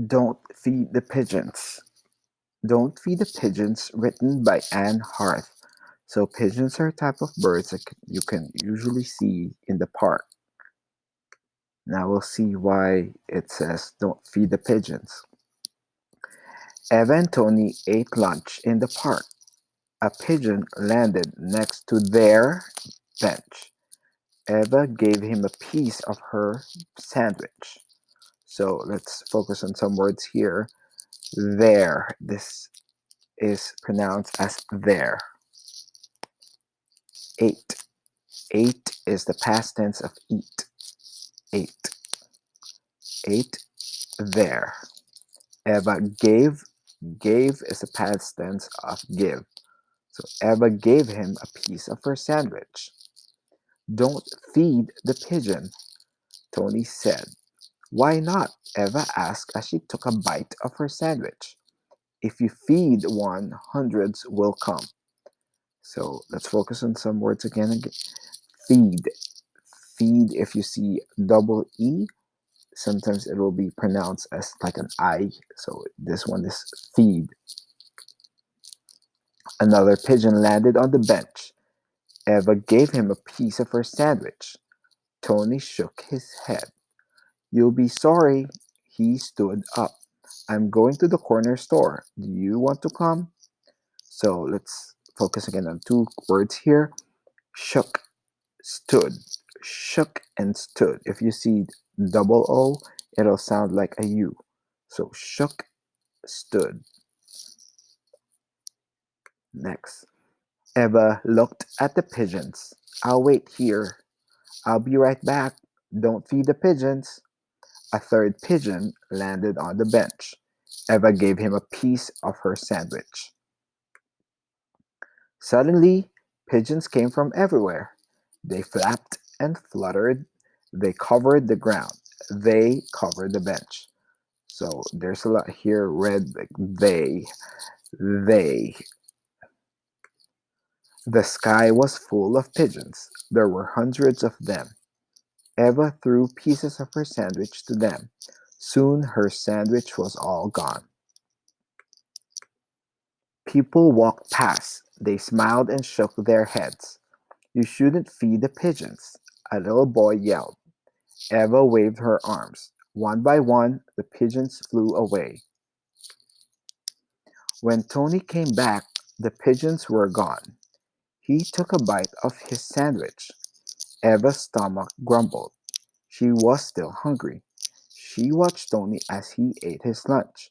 Don't Feed the Pigeons. Don't Feed the Pigeons, written by Anne Harth. So pigeons are a type of birds that you can usually see in the park. Now we'll see why it says don't feed the pigeons. Eva and Tony ate lunch in the park. A pigeon landed next to their bench. Eva gave him a piece of her sandwich. So let's focus on some words here. There. This is pronounced as there. Ate. Ate is the past tense of eat. Ate. Ate there. Eva gave. Gave is the past tense of give. So Eva gave him a piece of her sandwich. Don't feed the pigeon, Tony said. Why not? Eva asked as she took a bite of her sandwich. If you feed one, hundreds will come. So let's focus on some words again. Feed. Feed, if you see double E, sometimes it will be pronounced as like an I. So this one is feed. Another pigeon landed on the bench. Eva gave him a piece of her sandwich. Tony shook his head. You'll be sorry. He stood up. I'm going to the corner store. Do you want to come? So let's focus again on two words here. Shook, stood. Shook and stood. If you see double O, it'll sound like a U. So shook, stood. Next. Eva looked at the pigeons. I'll wait here. I'll be right back. Don't feed the pigeons. A third pigeon landed on the bench. Eva gave him a piece of her sandwich. Suddenly, pigeons came from everywhere. They flapped and fluttered. They covered the ground. They covered the bench. So there's a lot here read like they. They. The sky was full of pigeons. There were hundreds of them. Eva threw pieces of her sandwich to them. Soon her sandwich was all gone. People walked past. They smiled and shook their heads. You shouldn't feed the pigeons, a little boy yelled. Eva waved her arms. One by one, the pigeons flew away. When Tony came back, the pigeons were gone. He took a bite of his sandwich. Eva's stomach grumbled. She was still hungry. She watched Tony as he ate his lunch.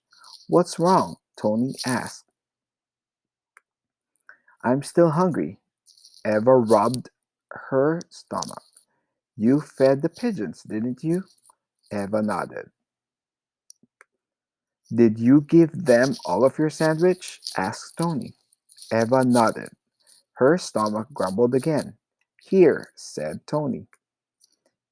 What's wrong? Tony asked. I'm still hungry. Eva rubbed her stomach. You fed the pigeons, didn't you? Eva nodded. Did you give them all of your sandwich? Asked Tony. Eva nodded. Her stomach grumbled again. Here, said Tony.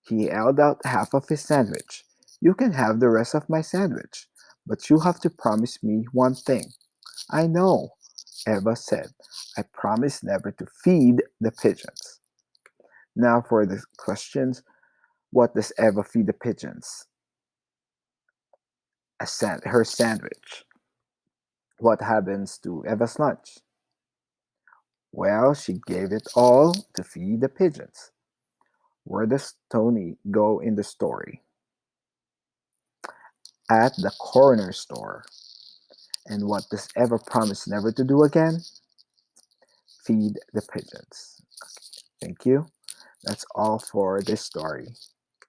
He held out half of his sandwich. You can have the rest of my sandwich, but you have to promise me one thing. I know, Eva said. I promise never to feed the pigeons. Now for the questions. What does Eva feed the pigeons? Her sandwich. What happens to Eva's lunch? Well, she gave it all to feed the pigeons. Where does Tony go in the story? At the corner store. And what does Eva promise never to do again? Feed the pigeons. Thank you. That's all for this story.